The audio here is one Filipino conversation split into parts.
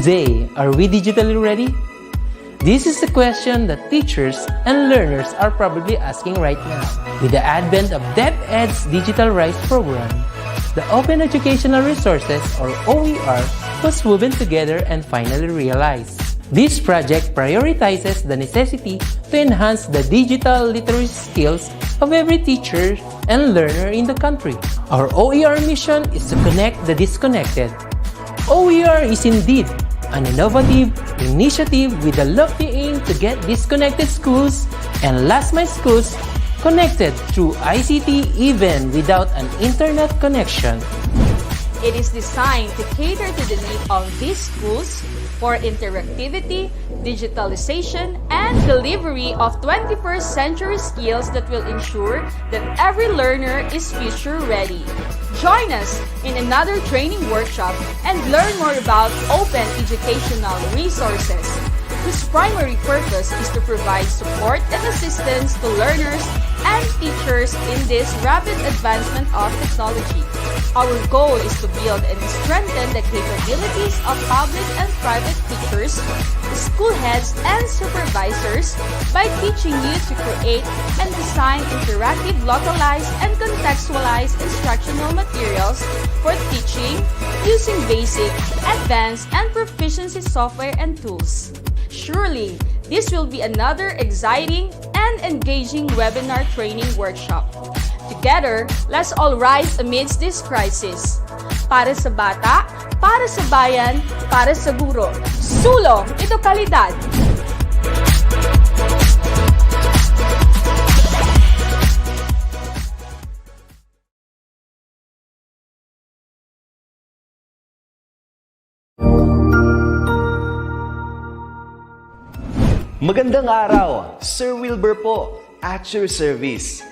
Today, are we digitally ready? This is a question that teachers and learners are probably asking right now. With the advent of DepEd's Digital Rise program, the Open Educational Resources, or OER, was woven together and finally realized. This project prioritizes the necessity to enhance the digital literacy skills of every teacher and learner in the country. Our OER mission is to connect the disconnected. OER is indeed an innovative initiative with a lofty aim to get disconnected schools and last-mile schools connected through ICT even without an internet connection. It is designed to cater to the need of these schools for interactivity, digitalization, and delivery of 21st century skills that will ensure that every learner is future ready. Join us in another training workshop and learn more about open educational resources, whose primary purpose is to provide support and assistance to learners and teachers in this rapid advancement of technology. Our goal is to build and strengthen the capabilities of public and private teachers, school heads, and supervisors by teaching you to create and design interactive, localized, and contextualized instructional materials for teaching using basic, advanced, and proficiency software and tools. Surely, this will be another exciting and engaging webinar training workshop. Together, let's all rise amidst this crisis. Para sa bata, para sa bayan, para sa guro. Sulong, ito kalidad! Magandang araw, Sir Wilbur po, at your service.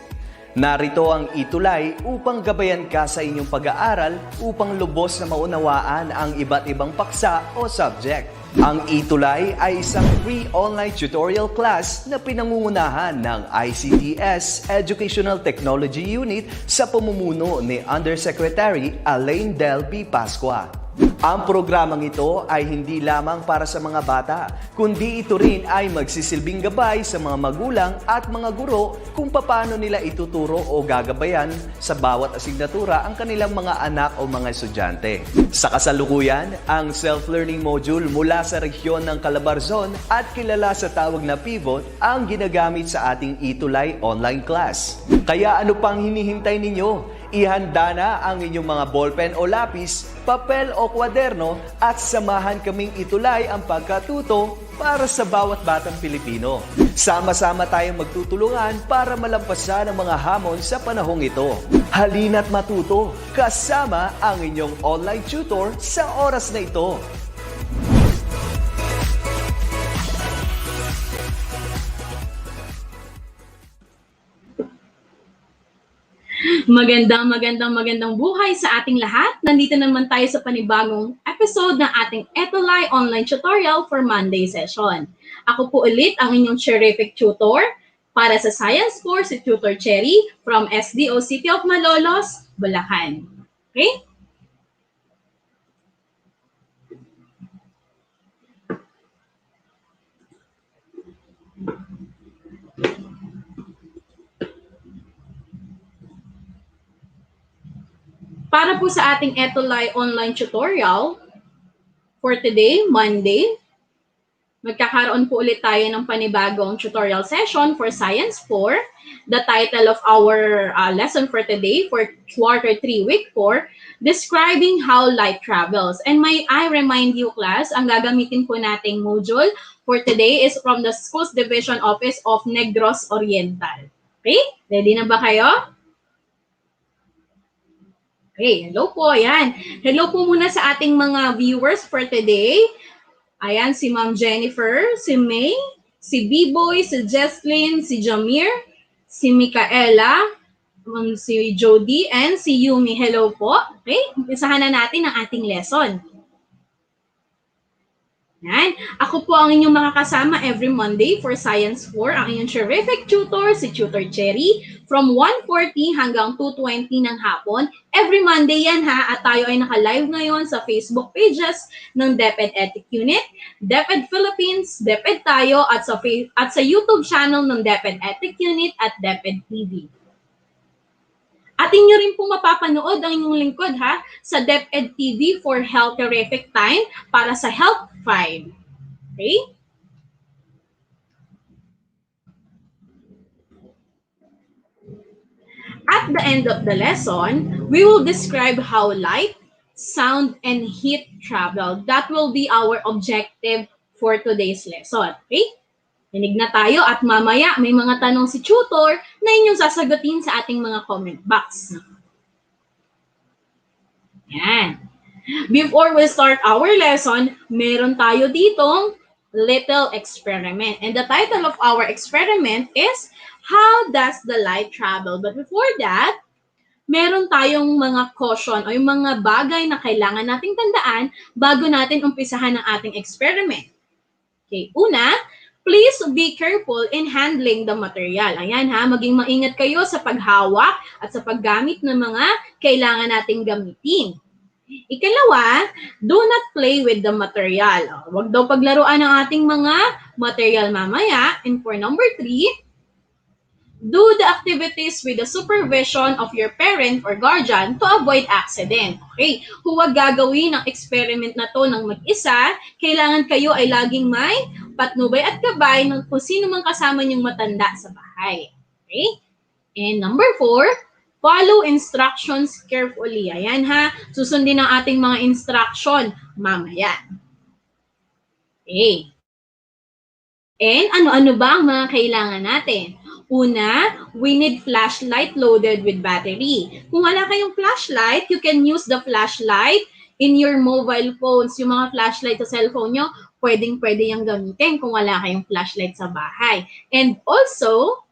Narito ang ETUlay upang gabayan ka sa inyong pag-aaral upang lubos na maunawaan ang iba't ibang paksa o subject. Ang ETUlay ay isang free online tutorial class na pinangungunahan ng ICT's Educational Technology Unit sa pamumuno ni Undersecretary Elaine Del B. Pascua. Ang programang ito ay hindi lamang para sa mga bata, kundi ito rin ay magsisilbing gabay sa mga magulang at mga guro kung paano nila ituturo o gagabayan sa bawat asignatura ang kanilang mga anak o mga estudyante. Sa kasalukuyan, ang self-learning module mula sa rehiyon ng Calabarzon at kilala sa tawag na pivot ang ginagamit sa ating ETUlay online class. Kaya ano pang hinihintay ninyo? Ihanda na ang inyong mga ballpen o lapis, papel o kwaderno at samahan kaming itulay ang pagkatuto para sa bawat batang Pilipino. Sama-sama tayong magtutulungan para malampasan ang mga hamon sa panahong ito. Halina't matuto kasama ang inyong online tutor sa oras na ito. Magandang buhay sa ating lahat. Nandito naman tayo sa panibagong episode ng ating ETUlay online tutorial for Monday session. Ako po ulit ang inyong terrific tutor para sa Science course, si Tutor Cherry from SDO City of Malolos, Bulacan. Okay? Para po sa ating ETUlay online tutorial, for today, Monday, magkakaroon po ulit tayo ng panibagong tutorial session for Science 4. The title of our lesson for today, for Quarter 3, Week 4, Describing How Light Travels. And may I remind you, class, ang gagamitin po nating module for today is from the Schools Division Office of Negros Oriental. Okay? Ready na ba kayo? Okay, hello po, ayan. Hello po muna sa ating mga viewers for today. Ayan, si Ma'am Jennifer, si May, si B-Boy, si Jesslyn, si Jamir, si Micaela, si Jody, and si Yumi. Hello po. Okay, umpisahan na natin ang ating lesson. Yan. Ako po ang inyong makakasama every Monday for Science 4, ang inyong terrific tutor, si Tutor Cherry, from 1:40 hanggang 2:20 ng hapon. Every Monday yan ha, at tayo ay naka-live ngayon sa Facebook pages ng DepEd Educational Unit, DepEd Philippines, DepEd Tayo, at sa YouTube channel ng DepEd Educational Unit at DepEd TV. At inyo rin po mapapanood ang inyong lingkod ha sa DepEd TV for Health Terrific Time para sa Health 5. Okay? At the end of the lesson, we will describe how light, sound, and heat travel. That will be our objective for today's lesson. Okay? Dinig na tayo at mamaya may mga tanong si tutor na inyong sasagutin sa ating mga comment box. Yan. Before we start our lesson, meron tayo ditong little experiment. And the title of our experiment is, How Does the Light Travel? But before that, meron tayong mga caution o yung mga bagay na kailangan nating tandaan bago natin umpisahan ang ating experiment. Okay, una, please be careful in handling the material. Ayan ha, maging maingat kayo sa paghawak at sa paggamit ng mga kailangan nating gamitin. Ikalawa, do not play with the material. Huwag daw paglaruan ang ating mga material mamaya. And for number 3, do the activities with the supervision of your parent or guardian to avoid accident. Okay, huwag gagawin ang experiment na to ng mag-isa. Kailangan kayo ay laging may patnubay at gabay ng kung sino mang kasama niyong matanda sa bahay. Okay? And number 4, follow instructions carefully. Ayan ha, susundin ang ating mga instruction mamaya. Okay. And ano-ano ba ang mga kailangan natin? Una, we need flashlight loaded with battery. Kung wala kayong flashlight, you can use the flashlight in your mobile phones. Yung mga flashlight sa cellphone nyo, pwedeng-pwede yung gamitin kung wala kayong flashlight sa bahay. And also,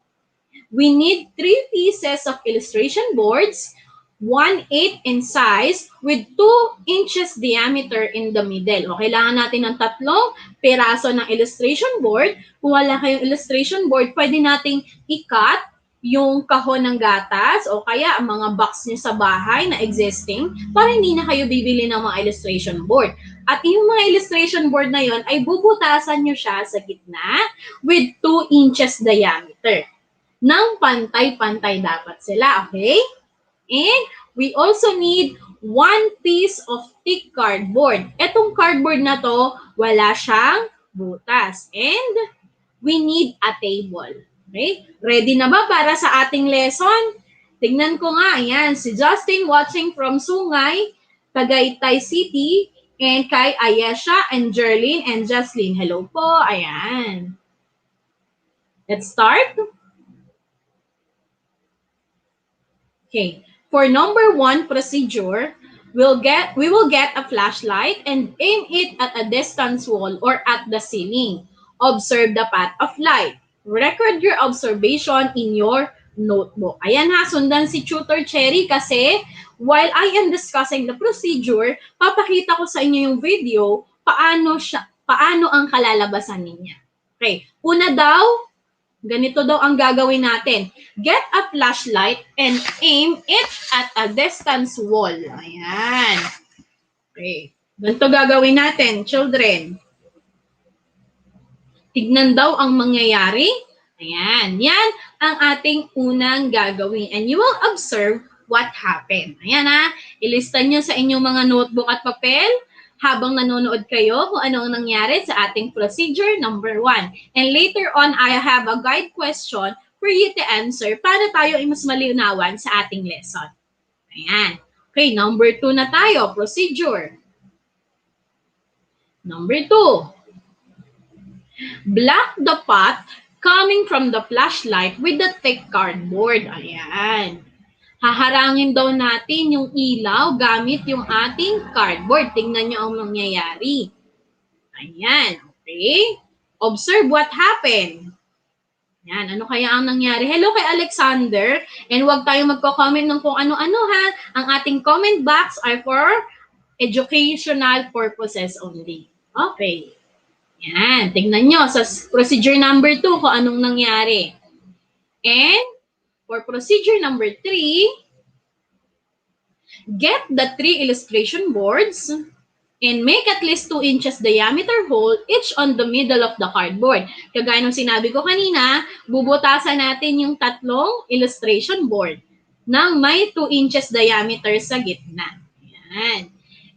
we need 3 pieces of illustration boards, 1/8 in size with 2 inches diameter in the middle. O, kailangan natin ng 3 piraso ng illustration board. Kung wala kayong illustration board, pwede nating i-cut yung kahon ng gatas o kaya ang mga box niyo sa bahay na existing para hindi na kayo bibili ng mga illustration board. At yung mga illustration board na yon ay bubutasan nyo siya sa gitna with 2 inches diameter. Nang pantay-pantay dapat sila, okay? And we also need 1 piece of thick cardboard. Etong cardboard na to, wala siyang butas. And we need a table. Okay? Ready na ba para sa ating lesson? Tignan ko nga, ayan, si Justin watching from Sungay, Tagaytay City, and kay Ayesha and Jerlyn and Jocelyn. Hello po, ayan. Let's start. Okay. For number 1 procedure, we will get a flashlight and aim it at a distance wall or at the ceiling. Observe the path of light. Record your observation in your notebook. Ayan ha, sundan si Tutor Cherry kasi while I am discussing the procedure, papakita ko sa inyo yung video paano ang kalalabasan niya. Okay, una daw, ganito daw ang gagawin natin. Get a flashlight and aim it at a distance wall. Ayan. Okay. Ganito gagawin natin, children. Tignan daw ang mangyayari. Ayan. Yan ang ating unang gagawin. And you will observe what happened. Ayan ha. Ilista nyo sa inyong mga notebook at papel habang nanonood kayo kung ano ang nangyari sa ating procedure number 1. And later on, I have a guide question for you to answer para tayo ay mas malinawan sa ating lesson. Ayan. Okay, number 2 na tayo, procedure. Number 2. Block the path coming from the flashlight with the thick cardboard. Ayan. Haharangin daw natin yung ilaw gamit yung ating cardboard. Tingnan nyo ang mangyayari. Ayan, okay? Observe what happened. Ayan, ano kaya ang nangyari? Hello kay Alexander. And huwag tayong magko-comment ng kung ano-ano ha. Ang ating comment box are for educational purposes only. Okay. Yan, tignan nyo sa procedure number 2 kung anong nangyari. And for procedure number 3, get the 3 illustration boards and make at least 2 inches diameter hole each on the middle of the cardboard. Kagaya ng sinabi ko kanina, bubutasan natin yung 3 illustration board na may 2 inches diameter sa gitna. Yan.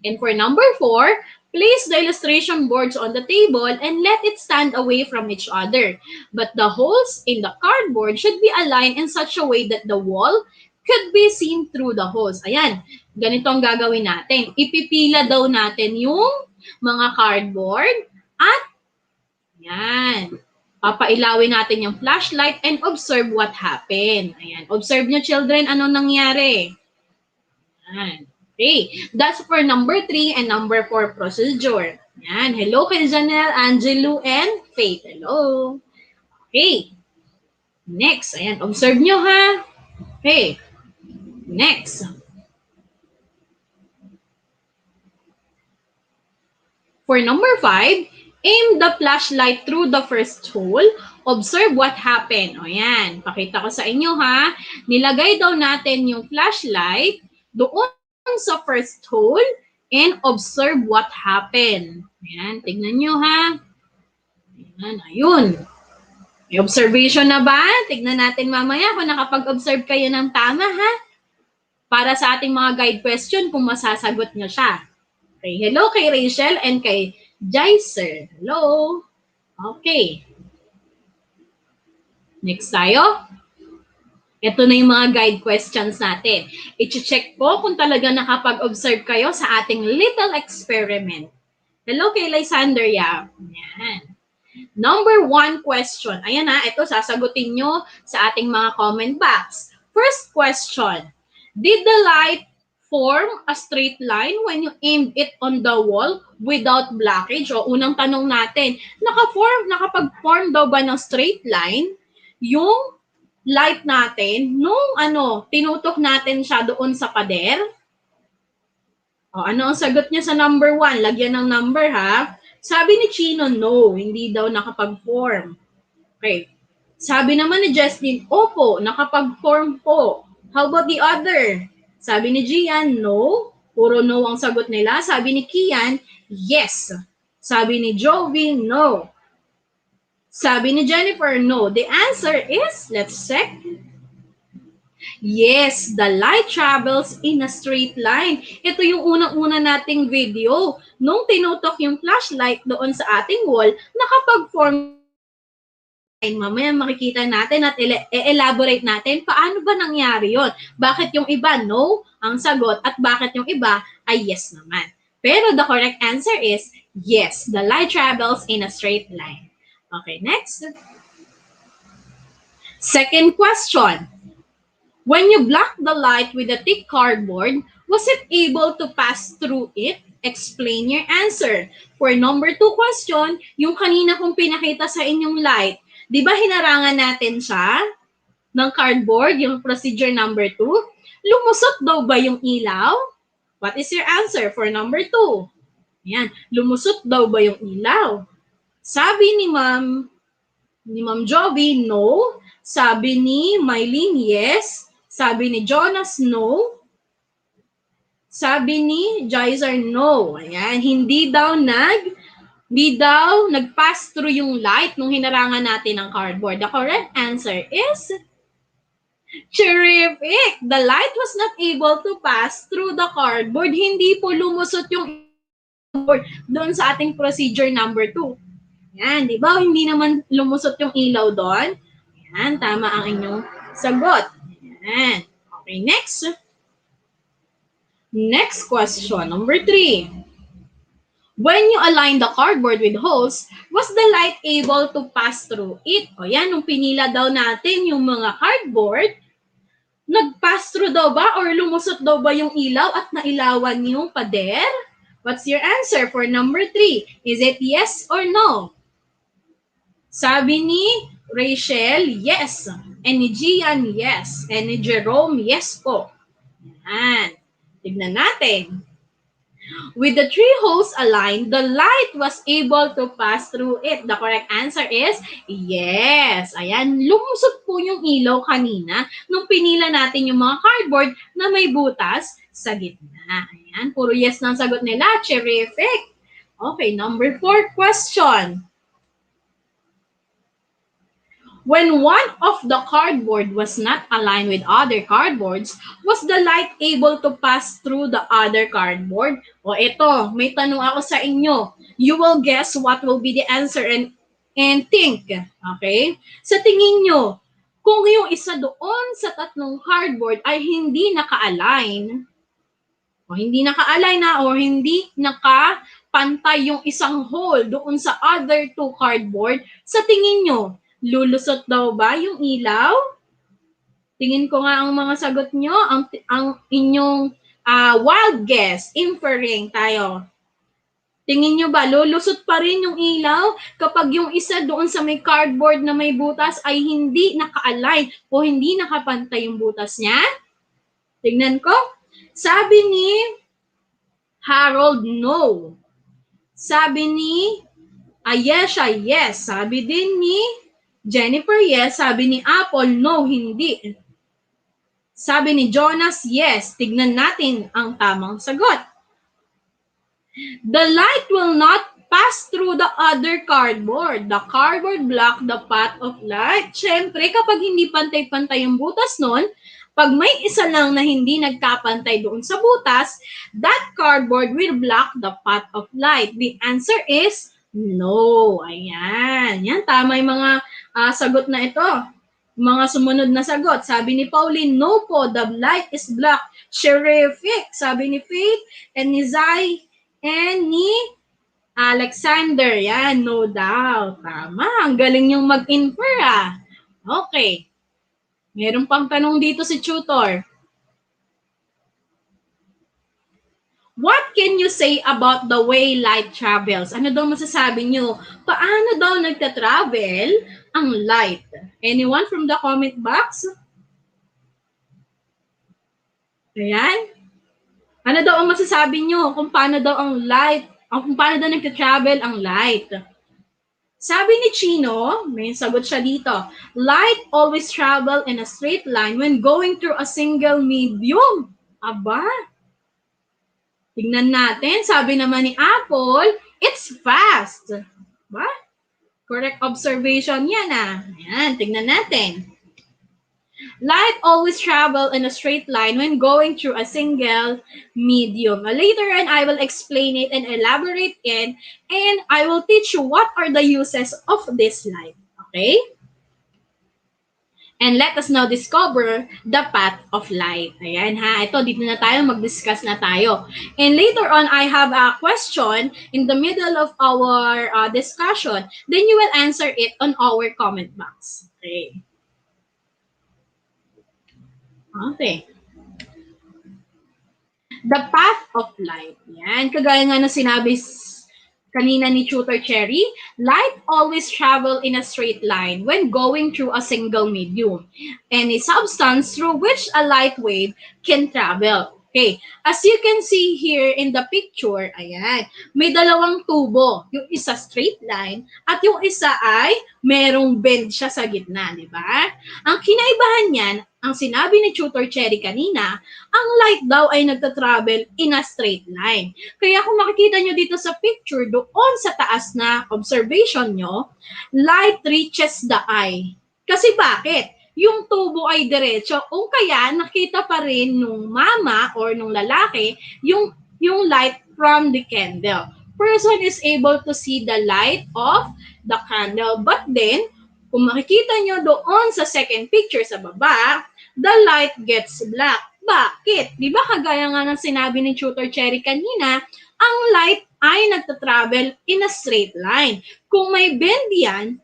And for number 4, place the illustration boards on the table and let it stand away from each other. But the holes in the cardboard should be aligned in such a way that the wall could be seen through the holes. Ayan, ganito ang gagawin natin. Ipipila daw natin yung mga cardboard at yan. Papailawin natin yung flashlight and observe what happened. Ayan. Observe nyo children, ano nangyari. Ayan. Okay. That's for number 3 and number 4 procedure. Ayan. Hello kay Janelle, Angelo, and Faith. Hello. Okay. Next. Ayan. Observe nyo ha. Okay. Next. For number 5, aim the flashlight through the first hole. Observe what happened. O yan, pakita ko sa inyo ha. Nilagay daw natin yung flashlight doon sa first hole and observe what happened. Ayan, tignan nyo ha. Ayan, ayun. May observation na ba? Tignan natin mamaya kung nakapag-observe kayo ng tama ha. Para sa ating mga guide question kung masasagot nyo siya. Okay, hello kay Rachel and kay Jaiser. Hello. Okay. Next tayo. Ito na yung mga guide questions natin. I-check po kung talaga nakapag-observe kayo sa ating little experiment. Hello kay Lysander Yap. Yan. Number 1 question. Ayan na, ito sasagutin nyo sa ating mga comment box. First question. Did the light form a straight line when you aimed it on the wall without blockage? O unang tanong natin, nakapag-form daw ba ng straight line yung light natin nung tinutok natin siya doon sa pader? O ano ang sagot niya sa number 1? Lagyan ng number ha. Sabi ni Chino, no, hindi daw nakapag-form. Okay. Sabi naman ni Justin, opo, nakapag-form po. How about the other? Sabi ni Gian, no. Puro no ang sagot nila. Sabi ni Kian, yes. Sabi ni Jovi, no. Sabi ni Jennifer, no. The answer is, let's check. Yes, the light travels in a straight line. Ito yung unang-una nating video. Nung tinutok yung flashlight doon sa ating wall, nakapag-form. Mamaya makikita natin at elaborate natin paano ba nangyari yon. Bakit yung iba no ang sagot at bakit yung iba ay yes naman. Pero the correct answer is yes, the light travels in a straight line. Okay, next. Second question. When you block the light with a thick cardboard, was it able to pass through it? Explain your answer. For number 2 question, yung kanina kong pinakita sa inyong light, di ba hinarangan natin siya ng cardboard, yung procedure number 2? Lumusot daw ba yung ilaw? What is your answer for number 2? Ayan, lumusot daw ba yung ilaw? Sabi ni Ma'am Jovi, no. Sabi ni Mylene, yes. Sabi ni Jonas, no. Sabi ni Jaiser, no. Ayan, hindi daw nag-pass through yung light nung hinarangan natin ng cardboard. The correct answer is terrific. The light was not able to pass through the cardboard. Hindi po lumusot yung cardboard doon sa ating procedure number 2. Yan, di ba? Hindi naman lumusot yung ilaw doon. Yan, tama ang inyong sagot. Yan. Okay, next. Next question, number 3. When you align the cardboard with holes, was the light able to pass through it? O yan, nung pinila daw natin yung mga cardboard, nag-pass through daw ba or lumusot daw ba yung ilaw at nailawan yung pader? What's your answer for number 3? Is it yes or no? Sabi ni Rachel, yes. And ni Gian, yes. And ni Jerome, yes po. Yan. Tignan natin. With the three holes aligned, the light was able to pass through it. The correct answer is yes. Ayan, lumusot po yung ilaw kanina nung pinila natin yung mga cardboard na may butas sa gitna. Ayan, puro yes na ang sagot nila. Terrific. Okay, number 4 question. When one of the cardboard was not aligned with other cardboards, was the light able to pass through the other cardboard? O ito, may tanong ako sa inyo. You will guess what will be the answer and think. Okay? Sa tingin nyo, kung yung isa doon sa tatlong cardboard ay hindi naka-align, o hindi naka-align na or hindi nakapantay yung isang hole doon sa other two cardboard, sa tingin nyo, lulusot daw ba yung ilaw? Tingin ko nga ang mga sagot nyo, ang inyong wild guess, inferring tayo. Tingin nyo ba, lulusot pa rin yung ilaw kapag yung isa doon sa may cardboard na may butas ay hindi naka-align o hindi nakapantay yung butas niya? Tingnan ko. Sabi ni Harold, no. Sabi ni Ayesha, yes. Sabi din ni Jennifer, yes. Sabi ni Apple, no, hindi. Sabi ni Jonas, yes. Tignan natin ang tamang sagot. The light will not pass through the other cardboard. The cardboard block the path of light. Siyempre, kapag hindi pantay-pantay yung butas nun, pag may isa lang na hindi nagkapantay doon sa butas, that cardboard will block the path of light. The answer is no. Ayan. Yan, tama yung mga sagot na ito. Mga sumunod na sagot. Sabi ni Pauline, no po, the light is blocked. Terrific. Sabi ni Faith, and ni Zai, and ni Alexander. Yan, no doubt. Tama. Ang galing yung mag-infer ah. Okay. Meron pang tanong dito si tutor. What can you say about the way light travels? Ano daw masasabi nyo? Paano daw nagta-travel ang light? Anyone from the comment box? Ayan. Ano daw ang masasabi nyo kung paano daw ang light, kung paano daw nagta-travel ang light? Sabi ni Chino, may sagot siya dito, light always travel in a straight line when going through a single medium. Aba, tingnan natin. Sabi naman ni Apple, it's fast. Ba? Correct observation yan ah. Ayan, tingnan natin. Light always travel in a straight line when going through a single medium. Later on, I will explain it and elaborate it, and I will teach you what are the uses of this light. Okay? And let us now discover the path of light. Ayan ha, ito dito na tayo, mag-discuss na tayo. And later on, I have a question in the middle of our discussion. Then you will answer it on our comment box. Okay. Okay. The path of light. Yan. Kagaya nga na sinabi kanina ni Tutor Cherry, light always travel in a straight line when going through a single medium, any substance through which a light wave can travel. Okay, as you can see here in the picture, ayan, may dalawang tubo. Yung isa straight line at yung isa ay merong bend siya sa gitna, di ba? Ang kinaibahan niyan, ang sinabi ni Tutor Cherry kanina, ang light daw ay nagta-travel in a straight line. Kaya kung makikita nyo dito sa picture, doon sa taas na observation nyo, light reaches the eye. Kasi bakit? Yung tubo ay diretso o kaya nakita pa rin nung mama or nung lalaki yung light from the candle. Person is able to see the light of the candle. But then, kung makikita nyo doon sa second picture sa baba, the light gets black. Bakit? Di ba kagaya nga ng sinabi ni Tutor Cherry kanina, ang light ay nagta-travel in a straight line. Kung may bend yan,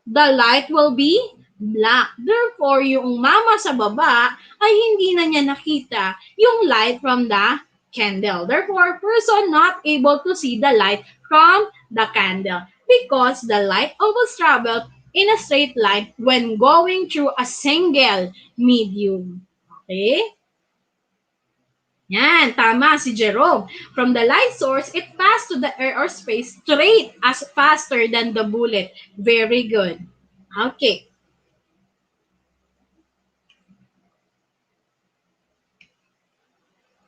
the light will be black. Therefore, yung mama sa baba ay hindi na niya nakita yung light from the candle. Therefore, person not able to see the light from the candle because the light always travel in a straight line when going through a single medium. Okay? Yan, tama si Jerome. From the light source, it passed to the air or space straight as faster than the bullet. Very good. Okay.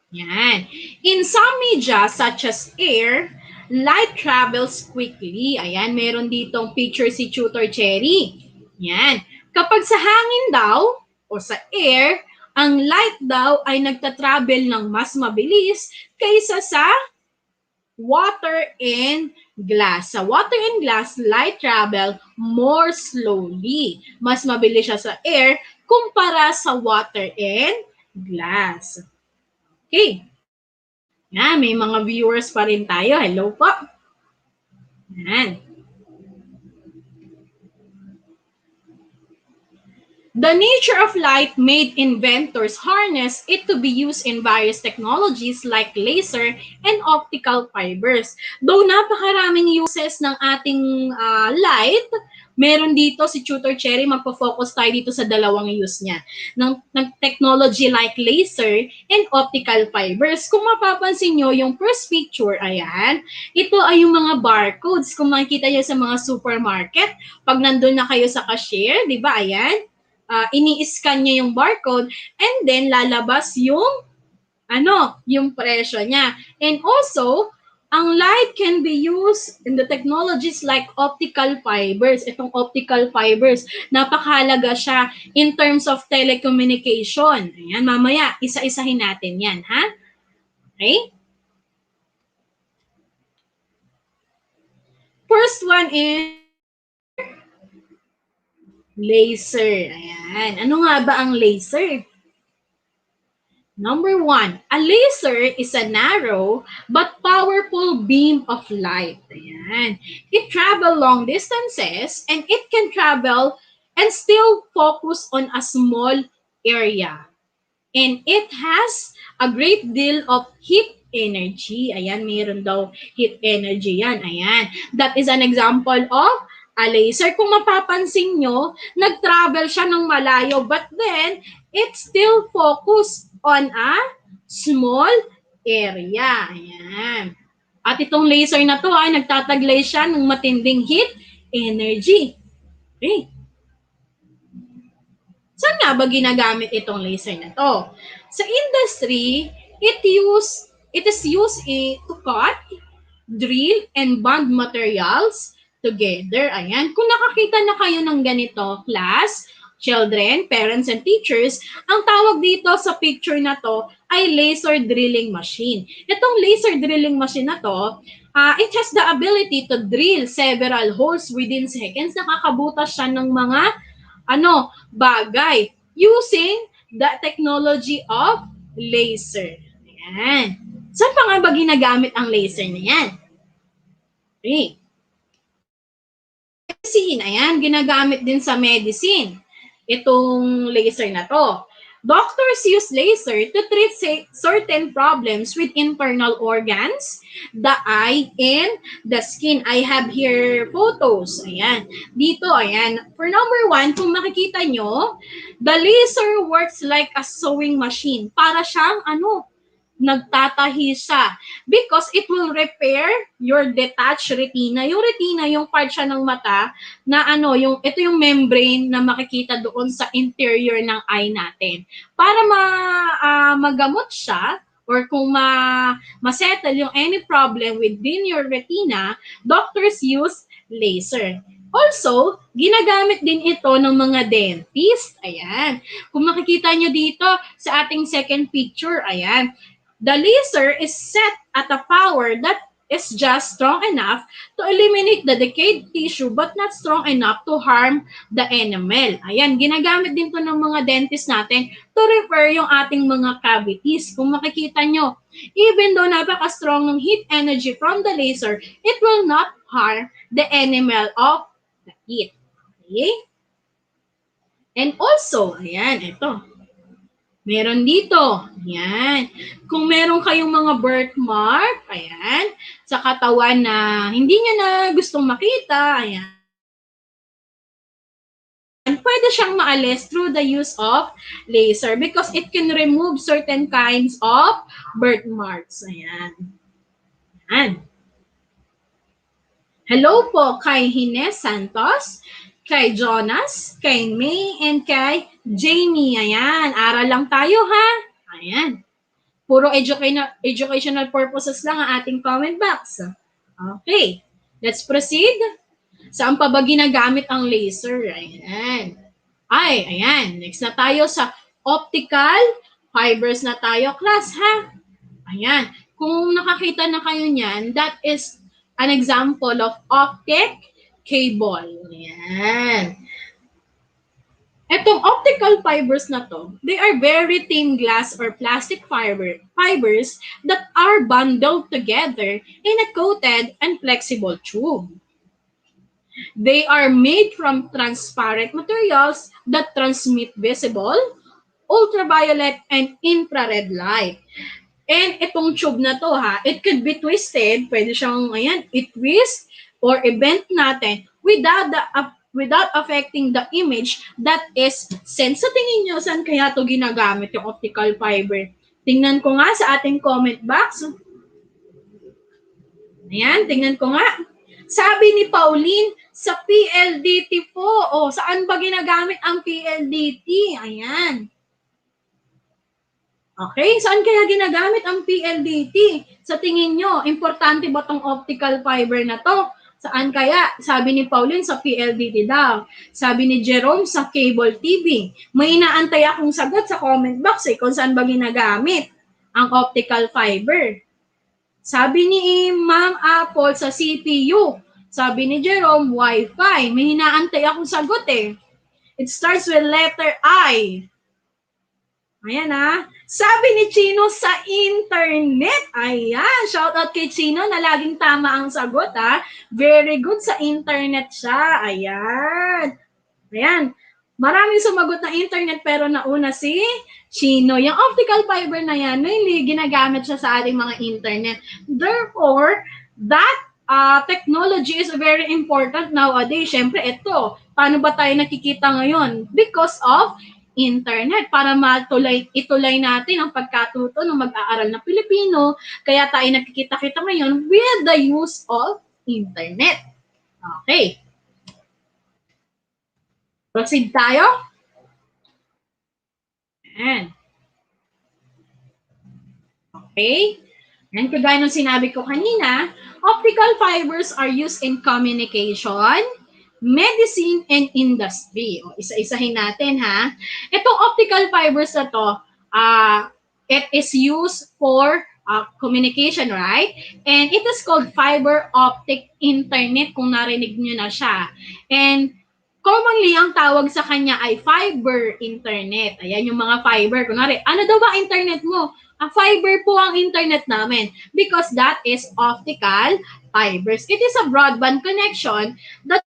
Yan. In some media such as air, light travels quickly. Ayan, meron ditong picture si Tutor Cherry. Yan. Kapag sa hangin daw o sa air, ang light daw ay nagtatravel ng mas mabilis kaysa sa water and glass. Sa water and glass, light travel more slowly. Mas mabilis siya sa air kumpara sa water and glass. Okay. Yan, may mga viewers pa rin tayo. Hello po. Yan. The nature of light made inventors harness it to be used in various technologies like laser and optical fibers. Though napakaraming uses ng ating light, meron dito si Tutor Cherry, magpo-focus tayo dito sa dalawang use niya. Ng technology like laser and optical fibers. Kung mapapansin nyo, yung first picture, ayan, ito ay yung mga barcodes. Kung makikita nyo sa mga supermarket, pag nandun na kayo sa cashier, di ba, ayan, ini-scan niya yung barcode and then lalabas yung yung presyo niya. And also, ang light can be used in the technologies like optical fibers. Itong optical fibers, napakahalaga siya in terms of telecommunication. Ayan, mamaya, isa-isahin natin yan, ha? Okay? First one is laser. Ayan. Ano nga ba ang laser? Number 1, a laser is a narrow but powerful beam of light. Ayan. It travels long distances and it can travel and still focus on a small area. And it has a great deal of heat energy. Ayan, mayroon daw heat energy yan. Ayan. That is an example of a laser. Kung mapapansin nyo, nag-travel siya ng malayo but then it still focus on a small area. Ayan. At itong laser na to ay nagtataglay siya ng matinding heat energy. Okay. Saan nga ba ginagamit itong laser na to? Sa industry, it is used to cut, drill, and bond materials together. Ayan. Kung nakakita na kayo ng ganito, class, children, parents, and teachers, ang tawag dito sa picture na to ay laser drilling machine. Itong laser drilling machine na to, it has the ability to drill several holes within seconds. Nakakabutas siya ng mga bagay using the technology of laser. Ayan. Saan pa nga ba ginagamit ang laser na yan? Okay. Medicine. Ayan, ginagamit din sa medicine. Itong laser na to. Doctors use laser to treat certain problems with internal organs, the eye, and the skin. I have here photos. Ayan. Dito, ayan. For number 1, kung makikita nyo, the laser works like a sewing machine. Para siyang, nagtatahi siya because it will repair your detached retina. Yung retina, yung part siya ng mata na ito yung membrane na makikita doon sa interior ng eye natin. Para magamot siya or kung ma-settle yung any problem within your retina, doctors use laser. Also, ginagamit din ito ng mga dentist. Ayan. Kung makikita nyo dito sa ating second picture, ayan. The laser is set at a power that is just strong enough to eliminate the decayed tissue but not strong enough to harm the enamel. Ayan, ginagamit din to ng mga dentist natin to repair yung ating mga cavities. Kung makikita nyo, even though napaka-strong ng heat energy from the laser, it will not harm the enamel of the teeth. Okay? And also, ayan, ito. Meron dito. Ayan. Kung meron kayong mga birthmark, ayan, sa katawan na hindi nyo na gustong makita, ayan. pwede siyang maalis through the use of laser because it can remove certain kinds of birthmarks. Ayan. Ayan. Hello po kay Hines Santos, kay Jonas, kay May, and kay Jamie. Ayan, aral lang tayo ha. Ayan. Puro educational purposes lang ang ating comment box. Okay, let's proceed. Saan pa ba ginagamit ang laser? Ayan. Ayan. Next na tayo sa optical fibers na tayo, class, ha? Ayan. Kung nakakita na kayo niyan, that is an example of optic cable. Ayan. Etong optical fibers na to, they are very thin glass or plastic fibers that are bundled together in a coated and flexible tube. They are made from transparent materials that transmit visible, ultraviolet, and infrared light. And itong tube na to ha, it could be twisted, pwede siyang, ayan, i-twist or i-bend natin without affecting the image that is sent. So tingin nyo, saan kaya to ginagamit yung optical fiber? Tingnan ko nga sa ating comment box. Ayan, tingnan ko nga. Sabi ni Pauline, sa PLDT po. O, saan ba ginagamit ang PLDT? Ayan. Okay, saan kaya ginagamit ang PLDT? Sa tingin nyo, importante ba tong optical fiber na to? Saan kaya? Sabi ni Pauline, sa PLDT daw. Sabi ni Jerome, sa cable TV. May inaantay akong sagot sa comment box kung saan ba ginagamit ang optical fiber. Sabi ni Ma'am Apple, sa CPU. Sabi ni Jerome, Wi-Fi. May hinaantay akong sagot eh. It starts with letter I. Ayan ha. Sabi ni Chino, sa internet. Ayan. Shout out kay Chino na laging tama ang sagot ha. Very good, sa internet siya. Ayan. Ayan. Maraming sumagot na internet pero nauna si Chino. Yung optical fiber na yan, mainly ginagamit siya sa ating mga internet. Therefore, that technology is very important nowadays. Siyempre, ito. Paano ba tayo nakikita ngayon? Because of internet. Para itulay natin ang pagkatuto ng mag-aaral na Pilipino. Kaya tayo nakikita-kita ngayon with the use of internet. Okay. Proceed tayo. Ayan. Okay. And kagaya ng sinabi ko kanina, optical fibers are used in communication, medicine, and industry. O, isa-isahin natin ha. Itong optical fibers na to, it is used for communication, right? And it is called fiber optic internet kung narinig nyo na siya. And commonly, ang tawag sa kanya ay fiber internet. Ayan yung mga fiber. Kunwari, ano daw ba internet mo? Fiber po ang internet namin because that is optical fibers. It is a broadband connection that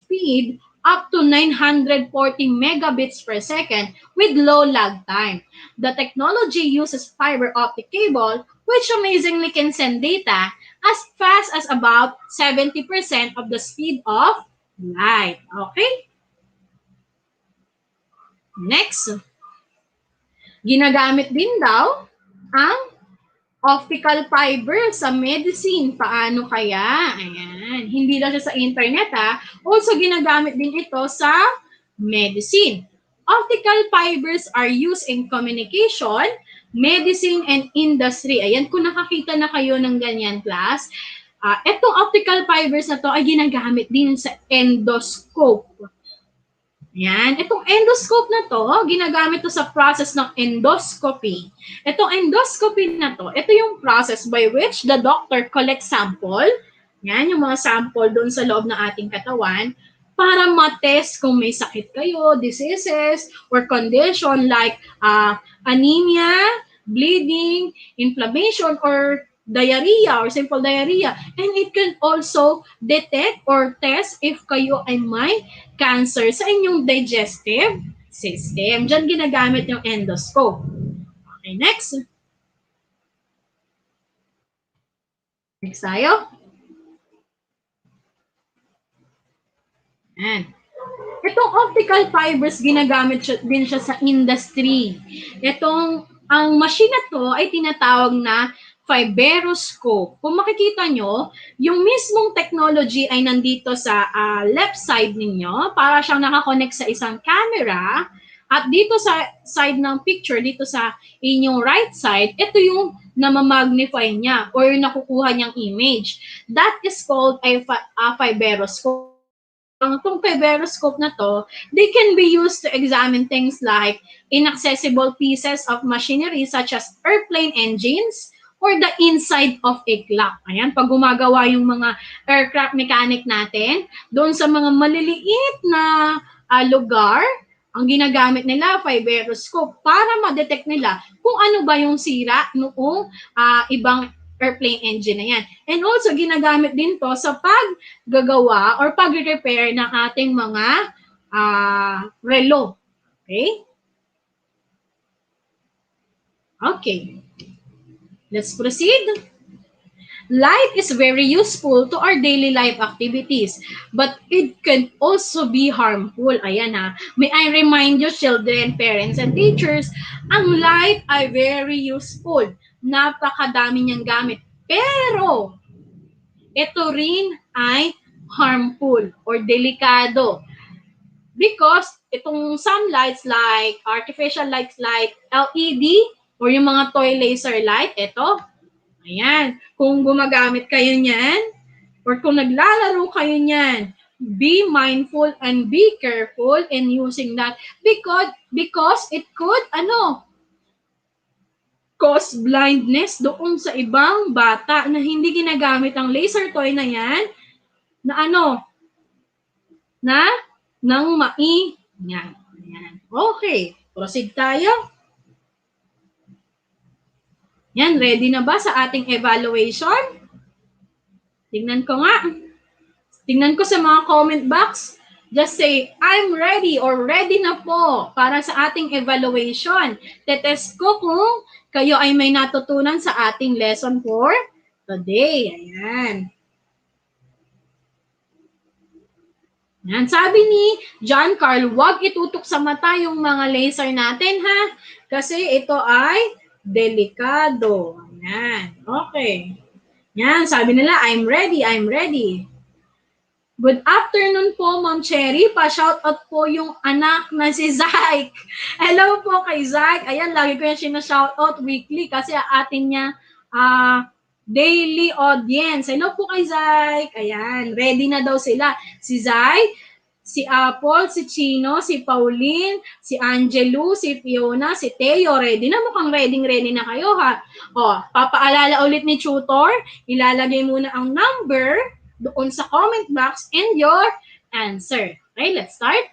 speed up to 940 megabits per second with low lag time. The technology uses fiber optic cable, which amazingly can send data as fast as about 70% of the speed of light. Okay? Next. Ginagamit din daw ang optical fiber sa medicine. Paano kaya? Ayan. Hindi lang siya sa internet ha. Also, ginagamit din ito sa medicine. Optical fibers are used in communication, medicine, and industry. Ayan, kung nakakita na kayo ng ganyan, class, itong optical fibers na to ay ginagamit din sa endoscope. Yan. Itong endoscope na to, ginagamit to sa process ng endoscopy. Itong endoscopy na to, ito yung process by which the doctor collects sample. Yan, yung mga sample doon sa loob ng ating katawan para ma-test kung may sakit kayo, diseases, or condition like anemia, bleeding, inflammation, or diarrhea or simple diarrhea. And it can also detect or test if kayo ay may cancer sa inyong digestive system. Diyan ginagamit yung endoscope. Okay, next. Next tayo. Ayan. Ito Itong optical fibers, ginagamit din siya sa industry. Ang machine na to ay tinatawag na fiberoscope. Kung makikita nyo, yung mismong technology ay nandito sa left side ninyo, para siyang nakakonect sa isang camera. At dito sa side ng picture, dito sa inyong right side, ito yung namamagnify niya or yung nakukuha niyang image. That is called a fiberoscope. Itong fiberoscope na to, they can be used to examine things like inaccessible pieces of machinery such as airplane engines or the inside of a clock. Ayan, pag gumagawa yung mga aircraft mechanic natin, doon sa mga maliliit na lugar, ang ginagamit nila, fiberoscope, para ma-detect nila kung ano ba yung sira noong ibang airplane engine na yan. And also, ginagamit din to sa paggagawa or pag-repair ng ating mga relo. Okay? Okay. Let's proceed. Light is very useful to our daily life activities, but it can also be harmful. Ayan ha. May I remind you, children, parents, and teachers, ang light ay very useful. Napakadami niyang gamit. Pero, ito rin ay harmful or delikado. Because itong some lights like artificial lights like LED or yung mga toy laser light, ito, ayan, kung gumagamit kayo niyan or kung naglalaro kayo niyan, be mindful and be careful in using that because it could cause blindness doon sa ibang bata na hindi ginagamit ang laser toy na yan na nang yan. Okay, proceed tayo. Yan, ready na ba sa ating evaluation? Tingnan ko nga. Tingnan ko sa mga comment box. Just say, I'm ready or ready na po para sa ating evaluation. Tetest ko kung kayo ay may natutunan sa ating lesson for today. Ayan. Yan, sabi ni John Carl, huwag itutok sa mata yung mga laser natin ha. Kasi ito ay delikado. Yan, okay. Yan, sabi nila, I'm ready, I'm ready. Good afternoon po, Ma'am Cherry. Pa-shoutout po yung anak na si Zyke. Hello po kay Zyke. Ayan, lagi ko yan sinashoutout weekly kasi atin niya daily audience. Hello po kay Zyke. Ayan, ready na daw sila. Si Zyke, si Apple, si Chino, si Pauline, si Angelo, si Fiona, si Teo. Ready na, mukhang ready na kayo ha. O, papaalala ulit ni tutor, ilalagay muna ang number doon sa comment box and your answer. Okay, let's start.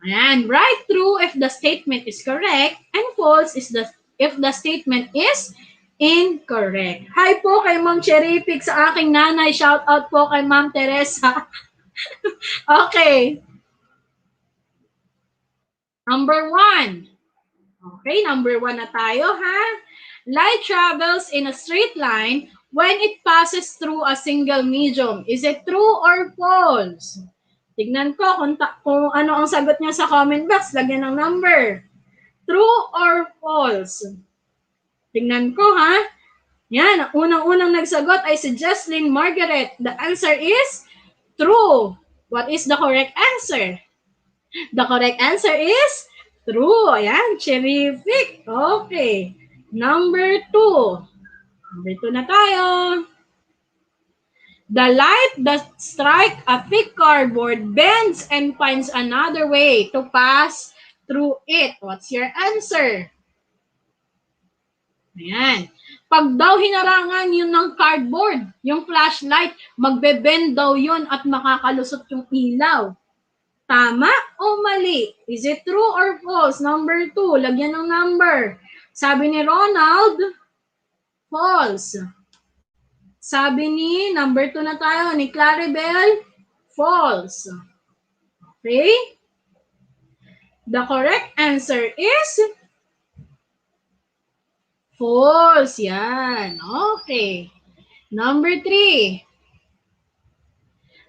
Ayan, write true if the statement is correct and false if the statement is incorrect. Hi po kay Ma'am Cheripik sa aking nanay. Shout out po kay Ma'am Teresa. Okay. Number 1. Okay, number 1 na tayo ha. Light travels in a straight line when it passes through a single medium. Is it true or false? Tignan ko kung ano ang sagot niya sa comment box. Lagyan ng number. True or false? Tignan ko ha. Yan, unang-unang nagsagot ay si Jesslyn Margaret. The answer is true. What is the correct answer? The correct answer is true. Ayan, terrific. Okay. Number 2. Number 2 na tayo. The light that strikes a thick cardboard bends and finds another way to pass through it. What's your answer? Ayan. Pag daw hinarangan yun ng cardboard, yung flashlight, magbe-bend daw yun at makakalusot yung ilaw. Tama o mali? Is it true or false? Number 2, lagyan ng number. Sabi ni Ronald, false. Sabi ni, number 2 na tayo, ni Claribel, false. Okay? The correct answer is false. Yan. Okay. Number 3.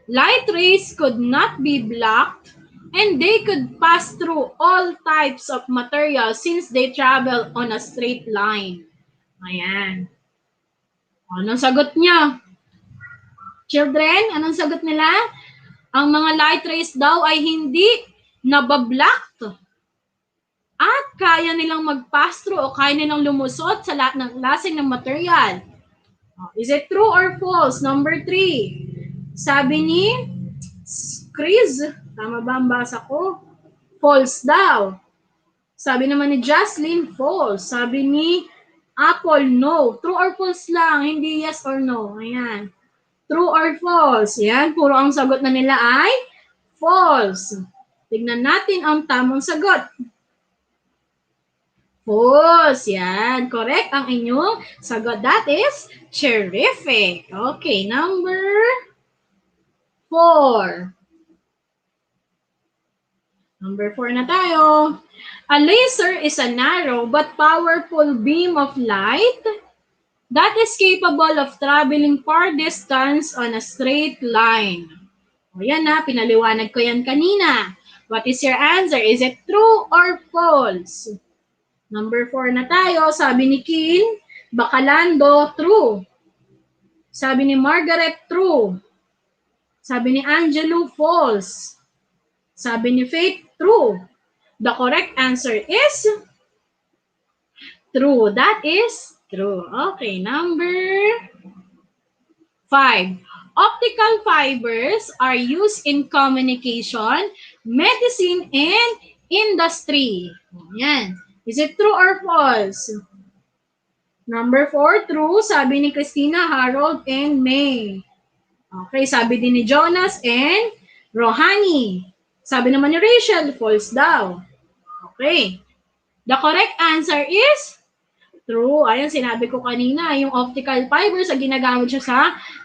Light rays could not be blocked And they could pass through all types of material since they travel on a straight line. Ayan. Anong sagot niya? Children, anong sagot nila? Ang mga light rays daw ay hindi nabablock at kaya nilang mag-pass through o kaya nilang lumusot sa lahat ng klase ng material. Is it true or false? Number 3. Sabi ni Chris, tama ba ang basa ko? False daw. Sabi naman ni Jocelyn, false. Sabi ni Apple, no. True or false lang, hindi yes or no. Ayan. True or false? Yan, puro ang sagot na nila ay false. Tignan natin ang tamang sagot. False. Yan. Correct ang inyong sagot. That is terrific. Okay, number 4. Number 4 na tayo. A laser is a narrow but powerful beam of light that is capable of traveling far distance on a straight line. O yan na, pinaliwanag ko yan kanina. What is your answer? Is it true or false? Number 4 na tayo. Sabi ni Kin, Bacalando, true. Sabi ni Margaret, true. Sabi ni Angelo, false. Sabi ni Faith, true. The correct answer is true. That is true. Okay, number 5. Optical fibers are used in communication, medicine, and industry. Yan. Is it true or false? Number 4, true. Sabi ni Christina, Harold, and May. Okay, sabi din ni Jonas and Rohani. Sabi naman ni Rachel, false daw. Okay. The correct answer is true. Ayan, sinabi ko kanina, yung optical fibers ang ginagamit siya sa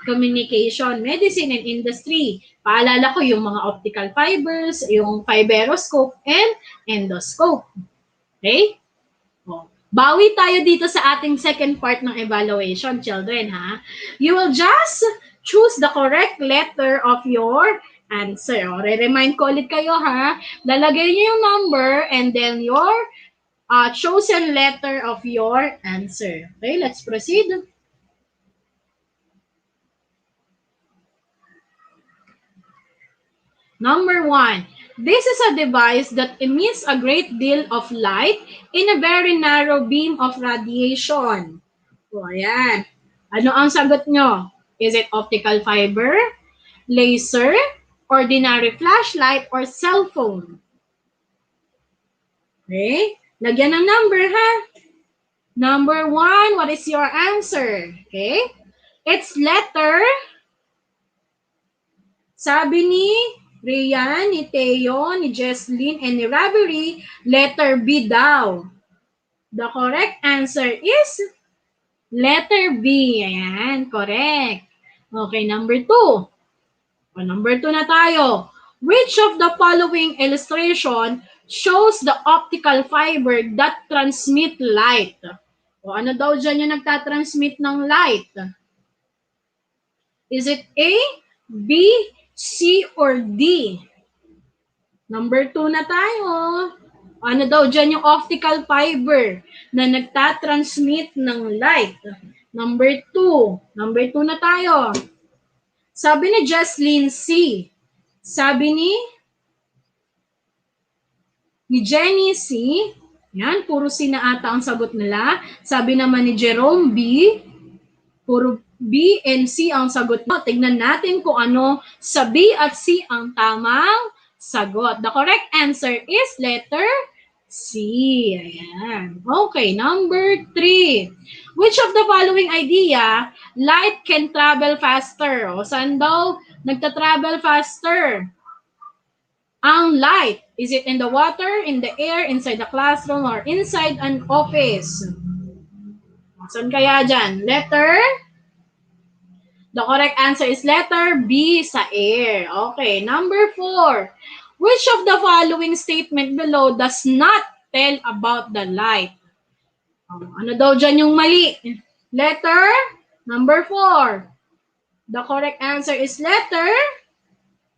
communication, medicine, and industry. Paalala ko yung mga optical fibers, yung fiberoscope, and endoscope. Okay? O, bawi tayo dito sa ating second part ng evaluation, children, ha? You will just choose the correct letter of your answer. O, re-remind ko ulit kayo, ha? Lalagay niyo yung number and then your chosen letter of your answer. Okay, let's proceed. Number 1. This is a device that emits a great deal of light in a very narrow beam of radiation. O, ayan. Ano ang sagot nyo? Is it optical fiber, laser, ordinary flashlight, or cell phone? Okay? Lagyan ng number, ha? Number 1, what is your answer? Okay? It's letter. Sabi ni Rian, ni Teo, ni Jesslyn, and ni Ravery, letter B daw. The correct answer is letter B. Ayan, correct. Okay, number 2. O, number 2 na tayo. Which of the following illustration shows the optical fiber that transmit light? O ano daw dyan yung nagtatransmit ng light? Is it A, B, C, or D? Number 2 na tayo. Ano daw dyan yung optical fiber na nagtatransmit ng light? Number 2. Number 2 na tayo. Sabi ni Jesslyn, C. Sabi ni Jenny, C. Yan, puro C na ata ang sagot nila. Sabi naman ni Jerome, B. Puro B and C ang sagot nila. Tignan natin kung ano sa B at C ang tamang sagot. The correct answer is letter C. Ayan. Okay, number 3. Which of the following idea, light can travel faster? O, saan daw nagta-travel faster ang light? Is it in the water, in the air, inside the classroom, or inside an office? Saan kaya dyan? Letter? The correct answer is letter B, sa air. Okay, number 4. Which of the following statement below does not tell about the light? Ano daw dyan yung mali? Letter? Number 4. The correct answer is letter?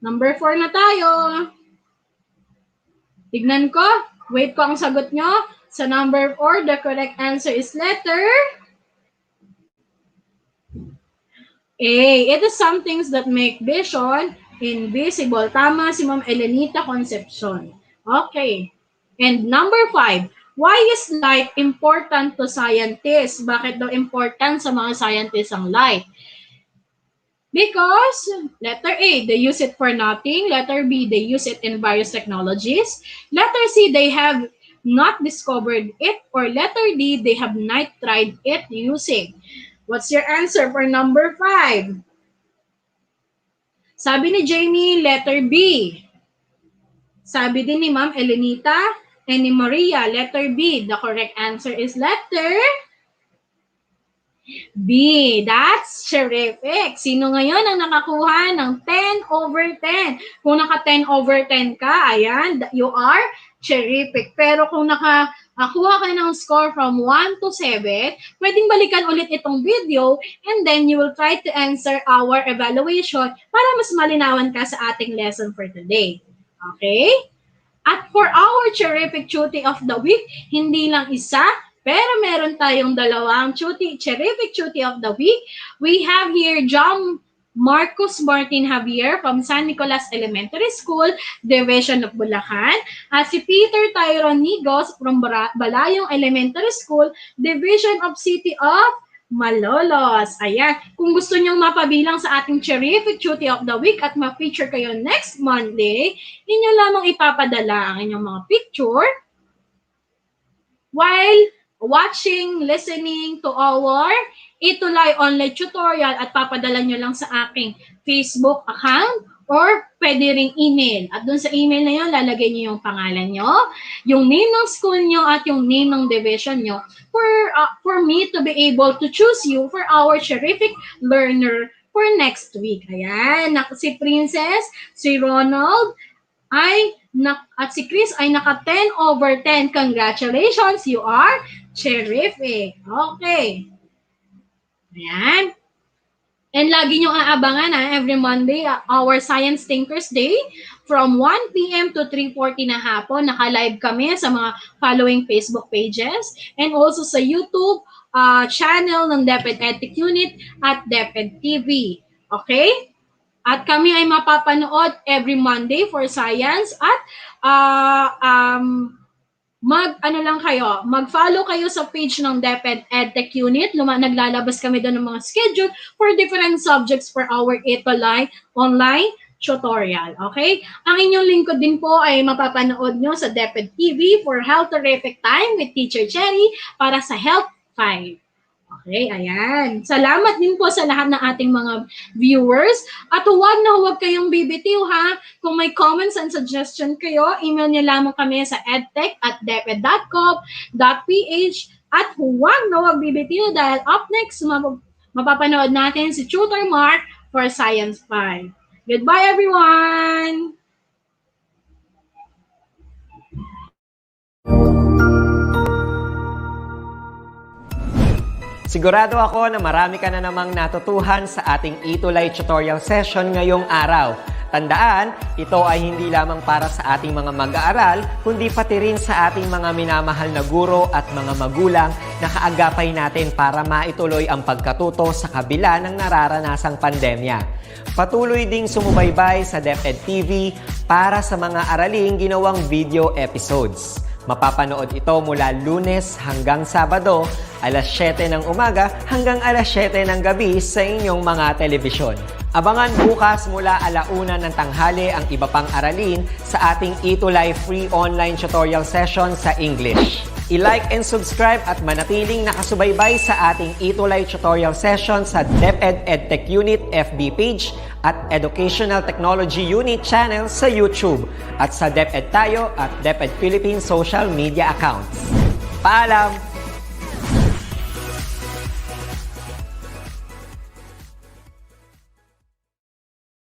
Number 4 na tayo. Tignan ko. Wait ko ang sagot nyo. Sa number 4, the correct answer is letter A. It is some things that make vision invisible. Tama si Ma'am Elenita Concepcion. Okay. And number 5, why is light important to scientists? Bakit daw important sa mga scientists ang light? Because, letter A, they use it for nothing. Letter B, they use it in various technologies. Letter C, they have not discovered it. Or letter D, they have not tried it using. What's your answer for number 5? Sabi ni Jamie, letter B. Sabi din ni Ma'am Elenita and ni Maria, letter B. The correct answer is letter B. That's terrific. Sino ngayon ang nakakuha ng 10/10? Kung naka 10/10 ka, ayan, you are terrific. Pero kung nakakuha ka ng score from 1 to 7, pwedeng balikan ulit itong video and then you will try to answer our evaluation para mas malinawan ka sa ating lesson for today. Okay? At for our terrific cutie of the week, hindi lang isa, pero meron tayong dalawang terrific cutie of the week. We have here John Marcos Martin Javier from San Nicolas Elementary School, Division of Bulacan. At si Peter Tyron Nigos from Balayong Elementary School, Division of City of Malolos. Ayan. Kung gusto nyong mapabilang sa ating terrific cutie of the week at ma-feature kayo next Monday, inyo lamang ipapadala ang inyong mga picture while watching, listening to our ETUlay online tutorial at papadala nyo lang sa aking Facebook account or pwede ring email. At dun sa email na yun, lalagay nyo yung pangalan nyo, yung name ng school nyo at yung name ng division nyo for me to be able to choose you for our terrific learner for next week. Ayan, si Princess, si Ronald, at si Chris ay naka 10/10. Congratulations, you are terrific. Okay. Ayan. And lagi nyo aabangan every Monday, our Science Thinkers Day from 1 p.m. to 3:40 na hapon. Naka-live kami sa mga following Facebook pages and also sa YouTube channel ng DepEd Educational Unit at DepEd TV. Okay? At kami ay mapapanood every Monday for science at mag-follow kayo sa page ng DepEd Edtech Unit. Naglalabas kami doon ng mga schedule for different subjects for our ETUlay online tutorial. Okay? Ang inyong lingkod din po ay mapapanood nyo sa DepEd TV for Health Terrific Time with Teacher Cherry para sa Health 5. Okay, ayan. Salamat din po sa lahat ng ating mga viewers. At huwag kayong bibitiw ha. Kung may comments and suggestion kayo, email niyo lamang kami sa edtech@deped.com.ph at huwag bibitiw dahil up next, mapapanood natin si Tutor Mark for Science 5. Goodbye everyone! Sigurado ako na marami ka na namang natutuhan sa ating ETUlay tutorial session ngayong araw. Tandaan, ito ay hindi lamang para sa ating mga mag-aaral, kundi pati rin sa ating mga minamahal na guro at mga magulang na kaagapay natin para maituloy ang pagkatuto sa kabila ng nararanasang pandemya. Patuloy ding sumubaybay sa DepEd TV para sa mga araling ginawang video episodes. Mapapanood ito mula Lunes hanggang Sabado, alas 7 ng umaga hanggang alas 7 ng gabi sa inyong mga telebisyon. Abangan bukas mula 1:00 ng tanghali ang iba pang aralin sa ating ETUlay free online tutorial session sa English. I-like and subscribe at manatiling nakasubaybay sa ating ETUlay tutorial session sa DepEd Edtech Unit FB page at Educational Technology Unit channel sa YouTube at sa DepEd Tayo at DepEd Philippines social media accounts. Paalam!